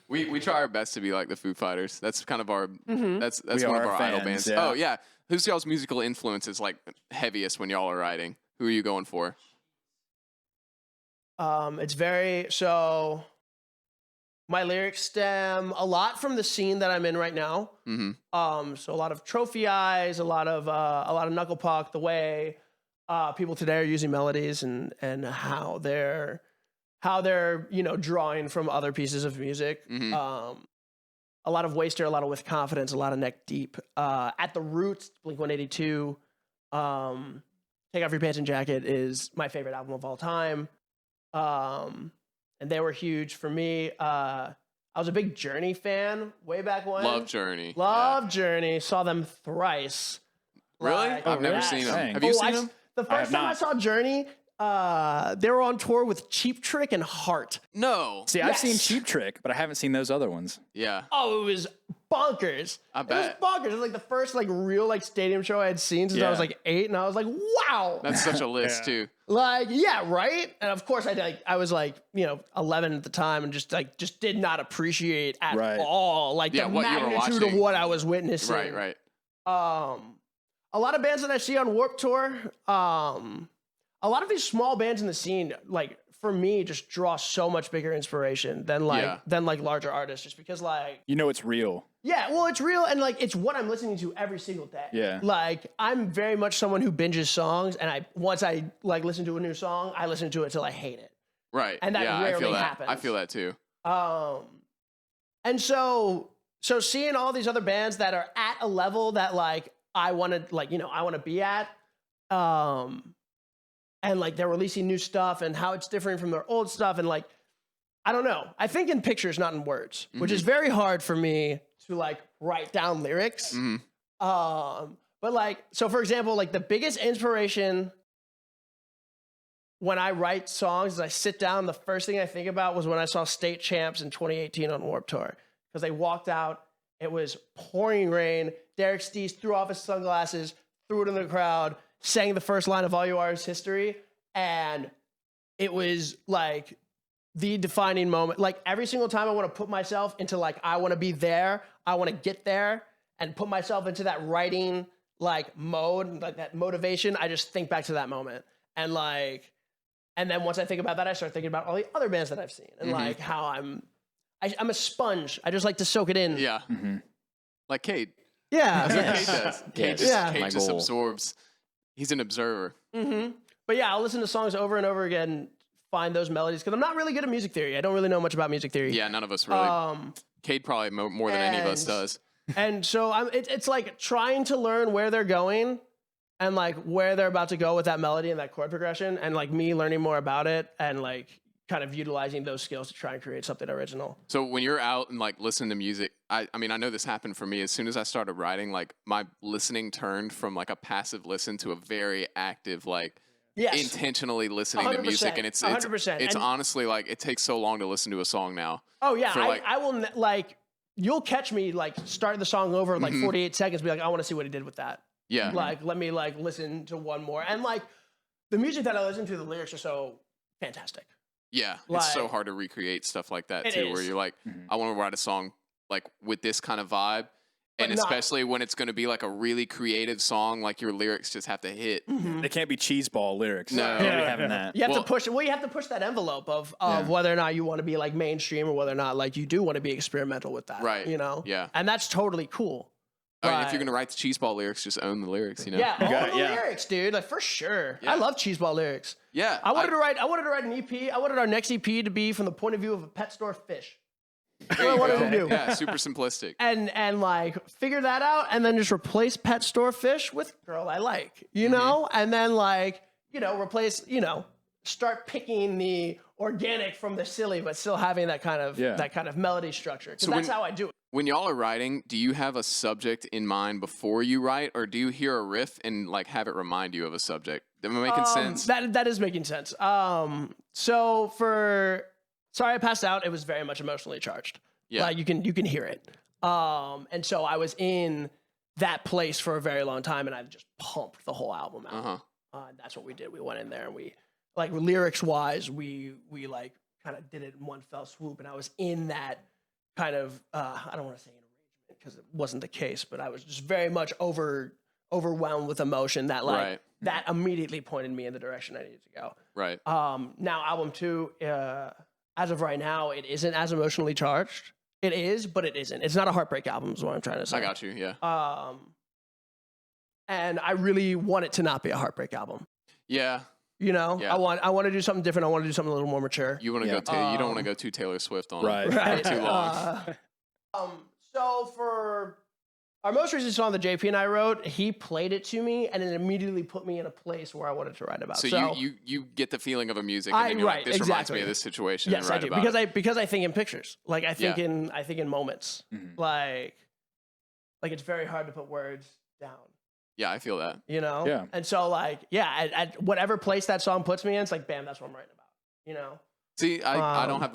We try our best to be like the Foo Fighters. That's kind of our that's We one of are our idol fans, bands. yeah. Oh yeah. Who's y'all's musical influences like heaviest when y'all are writing? Who are you going for? It's very so. My lyrics stem a lot from the scene that I'm in right now. Mm-hmm. So a lot of trophy eyes, a lot of knuckle puck, the way people today are using melodies and how they're drawing from other pieces of music. Mhm. A lot of Waster, a lot of With Confidence, a lot of Neck Deep. At the roots, Blink-182, Take Off Your Pants and Jacket is my favorite album of all time. And they were huge for me. I was a big Journey fan way back when. Love Journey. Love Journey. Saw them thrice. Really? Like, I've never yes. seen them. Dang. Have you seen them? The I first have time I not. saw Journey, they were on tour with Cheap Trick and Heart. No. See, I've seen Yes. Cheap Trick, but I haven't seen those other ones. Yeah. Oh, it was bonkers. I It bet. was bonkers. It was like the first like real like stadium show I had seen since I was Yeah. like 8, and I was like, wow. That's such a list Yeah. too. Like, yeah, right? And of course I was like, 11 at the time and just did not appreciate at Right. all like Yeah, the what you were magnitude of watching. what I was witnessing. Right. A lot of bands that I see on Warped Tour, a lot of these small bands in the scene, like for me, just draw so much bigger inspiration than larger artists, just because like You know it's real. yeah, well, it's real and like it's what I'm listening to every single day. Yeah. Like I'm very much someone who binges songs, and once I like listen to a new song, I listen to it till I hate it. Right. And that yeah, I feel rarely that. happens. I feel that too. And so seeing all these other bands that are at a level that like I want to be at, and like they're releasing new stuff and how it's different from their old stuff, and like I don't know. I think in pictures, not in words, which is very hard for me to like write down lyrics. Mhm. But like, so for example, like the biggest inspiration when I write songs, I sit down, the first thing I think about was when I saw State Champs in 2018 on Warped Tour. Because they walked out, it was pouring rain. Derek Steese threw off his sunglasses, threw it in the crowd, sang the first line of All You Are Is History. And it was like the defining moment. Like every single time I want to put myself into like, I want to be there, I want to get there and put myself into that writing like mode, like that motivation, I just think back to that moment. And like, and then once I think about that, I start thinking about all the other bands that I've seen and like how I'm a sponge. I just like to soak it in. Yeah. Like Cade. Yeah. That's what Cade does. Cade just, Yeah. Cade My just goal. absorbs. He's an observer. But yeah, I'll listen to songs over and over again, find those melodies, because I'm not really good at music theory. I don't really know much about music theory. Yeah, none of us really. Cade probably more than any of us and- does. And so it's like trying to learn where they're going and like where they're about to go with that melody and that chord progression, and like me learning more about it and like kind of utilizing those skills to try and create something original. So when you're out and like listening to music, I mean, I know this happened for me. As soon as I started writing, like my listening turned from like a passive listen to a very active, like Yes. intentionally listening to music. And it's 100%. It's And- honestly like it takes so long to listen to a song now. Oh yeah, for, like- I will like you'll catch me like start the song over in like 48 seconds, be like, I want to see what he did with that. Yeah. Like let me like listen to one more. And like the music that I listen to, the lyrics are so fantastic. Yeah. It's so Like- hard to recreate stuff like that It too, where is. you're like, I want to write a song like with this kind of vibe. And But not- especially when it's going to be like a really creative song, like your lyrics just have to hit. They can't be cheeseball lyrics. No. Can't be Yeah. having that. You have Well- to push. Well, you have to push that envelope of Yeah. whether or not you want to be like mainstream or whether or not like you do want to be experimental with that. Right. You know. Yeah. And that's totally cool. I mean, if Right. you're going to write the cheeseball lyrics, just own the lyrics, you know? Yeah, all got the it, yeah. lyrics, dude. Like for sure. Yeah. I love cheeseball lyrics. Yeah. I wanted to write an EP. I wanted our next EP to be from the point of view of a pet store fish. That's what I wanted to do. Yeah, super simplistic. And like figure that out and then just replace pet store fish with girl I like, you know? And then like, replace, start picking the organic from the silly, but still having that kind of melody structure. Because that's how I do it. When y'all are writing, do you have a subject in mind before you write, or do you hear a riff and like have it remind you of a subject? Am I making sense? That is making sense. So for Sorry I Passed Out, it was very much emotionally charged. Yeah. Like you can hear it. And so I was in that place for a very long time, and I just pumped the whole album out. That's what we did. We went in there and we, like lyrics wise, we like kind of did it in one fell swoop, and I was in that kind of I don't want to say enragement because it wasn't the case, but I was just very much overwhelmed with emotion that like Right. that immediately pointed me in the direction I needed to go. Right. Now album 2, as of right now, it isn't as emotionally charged. It is, but it isn't. It's not a heartbreak album, is what I'm trying to say. I got you. Yeah. And I really want it to not be a heartbreak album. Yeah. Yeah. Yeah. I want to do something different. I want to do something a little more mature. You want to go you don't want to go too Taylor Swift on Right. it. Right. Too long. So for our most recent song that JP and I wrote, he played it to me, and it immediately put me in a place where I wanted to write about. So you get the feeling of a music, and then you're like, this reminds me of this situation. Yes, and write I do about it. because I think in pictures. Like I think Yeah. in moments. Like it's very hard to put words down. Yeah, I feel that. Yeah. And so like at whatever place that song puts me in, it's like bam, that's what I'm writing about. See, I don't have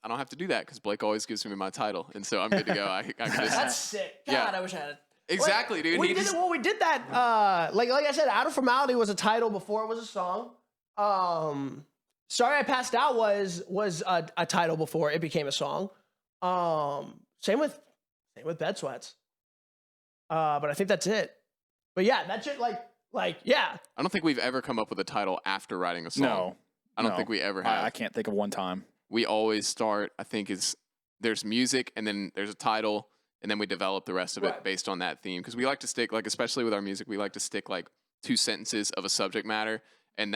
I don't have to do that because Blake always gives me my title, and so I'm good to go. I can just That's sick. God, Yeah. I wish I had it. exactly, dude. We He did just- it. Well, we did that. Like I said, Out of Formality was a title before it was a song. Sorry I Passed Out was a title before it became a song. Same with Bed Sweats. But I think that's it. But yeah, that's it. Like yeah. I don't think we've ever come up with a title after writing a song. No. I don't No. think we ever have. I can't think of one time. We always start, I think, there's music and then there's a title and then we develop the rest of it Right. based on that theme. Because we like to stick, like, especially with our music, we like to stick like 2 sentences of a subject matter and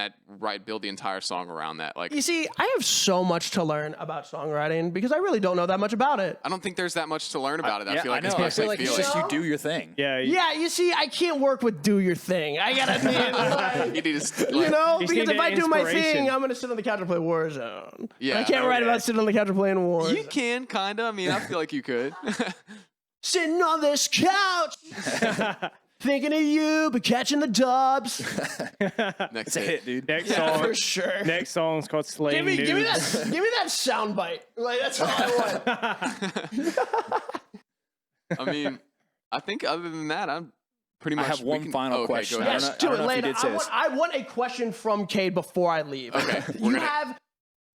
build the entire song around that. Like, You see, I have so much to learn about songwriting because I really don't know that much about it. I don't think there's that much to learn about it. I feel like I know. it's I mostly feel like it's feeling. just you do your thing. Yeah. Yeah, you see, I can't work with do your thing. I gotta be You need to, you like, know, You just because need if I do my inspiration. thing, I'm gonna sit on the couch and play Warzone. Yeah, I can't write okay. about sitting on the couch and playing Warzone. you can kind of. I mean, I feel like you could. Sitting on this couch, thinking of you, but catching the dubs. Next It's a hit, dude. Next Yeah, song. for sure. Next song's called Slaying Give me Dudes. that sound bite. Like that's all I want. I mean, I think other than that, I'm pretty much. have one final okay, question. Go I ahead. don't Yes, know- do I it don't know if you later. did say I want a question from Cade before I leave. Okay, You have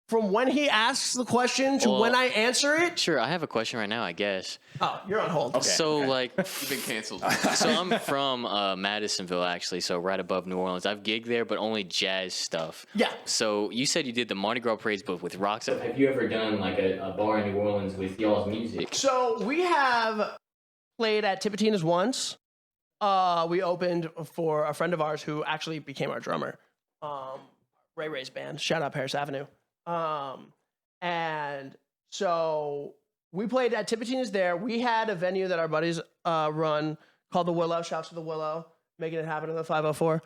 from when he asks the question to Well- when I answer it. Sure, I have a question right now, I guess. Oh, you're on hold. So, like, You've been canceled. so I'm from Madisonville, actually, so right above New Orleans. I've gigged there, but only jazz stuff. Yeah. So you said you did the Mardi Gras parades, but with rock stuff. Have you ever done like a bar in New Orleans with y'all's music? So we have played at Tipitina's once. We opened for a friend of ours who actually became our drummer. Ray Ray's band. Shout out Paris Avenue. And so we played at Tipitina's there. We had a venue that our buddies run called the Willow. Shouts to the Willow, making it happen in the 504.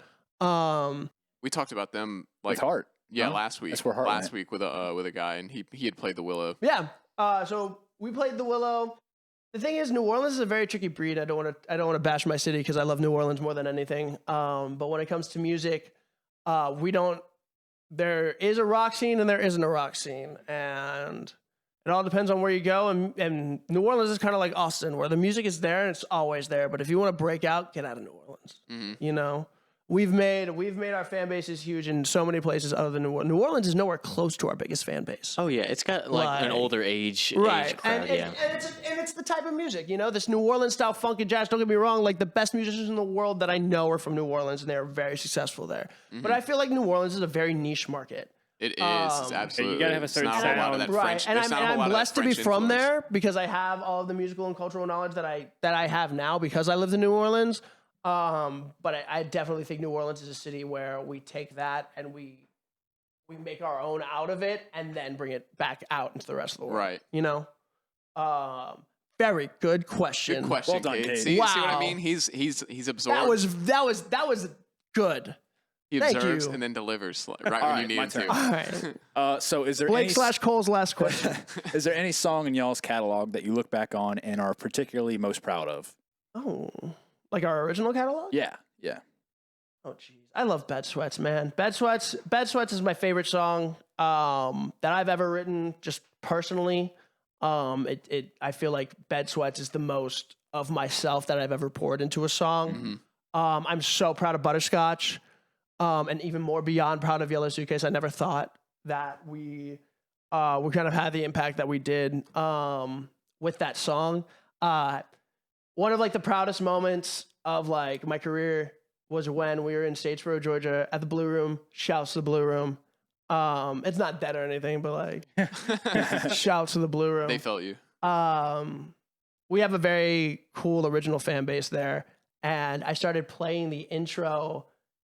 We talked about them like With Heart. Yeah, Huh? last week. That's where Heart last went. week with a guy, and he had played the Willow. Yeah. So we played the Willow. The thing is, New Orleans is a very tricky breed. I don't want to bash my city because I love New Orleans more than anything. But when it comes to music, we don't. There is a rock scene and there isn't a rock scene, and it all depends on where you go. And New Orleans is kind of like Austin, where the music is there and it's always there. But if you want to break out, get out of New Orleans. Mhm. You know. we've made our fan bases huge in so many places other than New Orleans. New Orleans is nowhere close to our biggest fan base. Oh yeah, it's got like an older age Right, crowd. and it's the type of music, you know, this New Orleans style funk and jazz. Don't get me wrong, like the best musicians in the world that I know are from New Orleans, and they're very successful there. But I feel like New Orleans is a very niche market. It is. It's absolutely. you gotta have a certain There's not a whole lot of that sound. Right, French. and there's not a whole I'm lot of that blessed to be French from influence. there because I have all of the musical and cultural knowledge that I have now because I lived in New Orleans. But I definitely think New Orleans is a city where we take that and we make our own out of it and then bring it back out into the rest of the world. Right. You know? Very good question. Good question, Well done, Cade. Cade. See what I Wow. mean? He's absorbed. That was good. he thank observes you. and then delivers right All when right, you need my him turn. to. All right. So is there Blake any / Cole's last question. is there any song in y'all's catalog that you look back on and are particularly most proud of? Oh, like our original catalog? Yeah. Oh, jeez. I love Bed Sweats, man. Bed Sweats is my favorite song that I've ever written, just personally. I feel like Bed Sweats is the most of myself that I've ever poured into a song. I'm so proud of Butterscotch, and even more beyond proud of Yellow Suitcase. I never thought that we kind of had the impact that we did with that song. One of like the proudest moments of like my career was when we were in Statesboro, Georgia, at the Blue Room. Shouts to the Blue Room. It's not dead or anything, but like, shouts to the Blue Room. They felt you. We have a very cool original fan base there, and I started playing the intro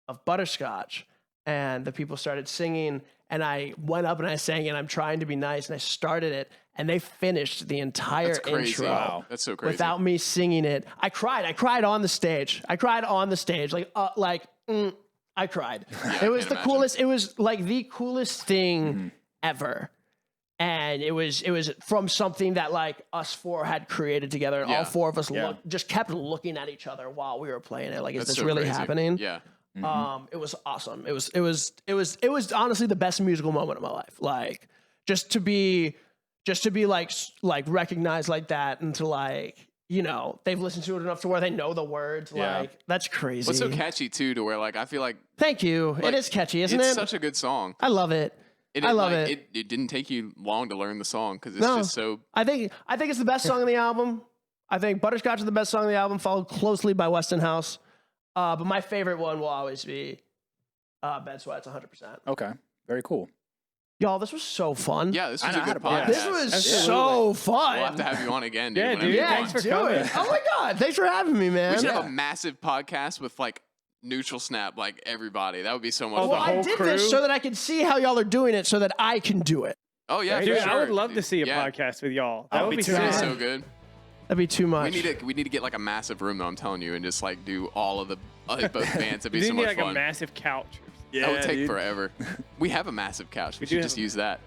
of Butterscotch, and the people started singing, and I went up and I sang it. I'm trying to be nice, and I started it, and they finished the entire That's crazy. intro. Wow. That's so crazy. Without me singing it. I cried on the stage. I cried. It was the imagine. coolest. It was like the coolest thing ever. And it was from something that like us four had created together, and Yeah. all four of us Yeah. just kept looking at each other while we were playing it. Like, is That's this so really crazy. happening? Yeah. It was awesome. It was honestly the best musical moment of my life. Like, just to be like recognized like that, and to like, you know, they've listened to it enough to where they know the words. Yeah. Like, that's crazy. What's so catchy too, to where like I feel like Thank you. like, It is catchy, isn't it's it? such a good song. I love it. I love it. It didn't take you long to learn the song because it's No. just so. I think it's the best song on the album. I think Butterscotch is the best song on the album, followed closely by Weston House. But my favorite one will always be Bed Sweats, 100%. Okay. Very cool. Y'all, this was so fun. Yeah, this was I a know good how to podcast. play This was Absolutely. so fun. We'll have to have you on again, dude. Yeah, whenever dude. you Yeah, want. Thanks for do coming. it. Oh my God. Thanks for having me, man. We should have a massive podcast with like Neutral Snap, like everybody. That would be so much Oh, Well, the fun. I whole did crew? this so that I could see how y'all are doing it so that I can do it. Oh yeah, Dude, for sure. I would love to see a Yeah. podcast with y'all. That I'll would be be tuned so in. That'd be Yeah. so good. That'd be too much. We need to get like a massive room though. I'm telling you, and just like do all of the both bands. It'd be You so need much like fun. a massive couch. That would take forever. We have a massive couch. We should do just have- use that.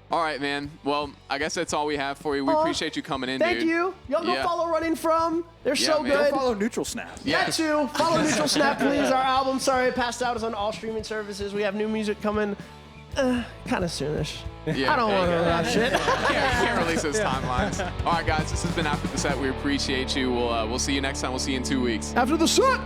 All right, man. Well, I guess that's all we have for you. We Aw. appreciate you coming in, Thank dude. you. Y'all go Yeah. follow Running From. They're Yeah, so man. good. Follow Neutral Snap. Yeah. That too. Follow Neutral Snap, please. Our album, Sorry It Passed Out, is on all streaming services. We have new music coming kind of soonish. Yeah, I don't want to rush it. Can't release those timelines. All right, guys. This has been After the Set. We appreciate you. We'll see you next time. We'll see you in 2 weeks. After the set.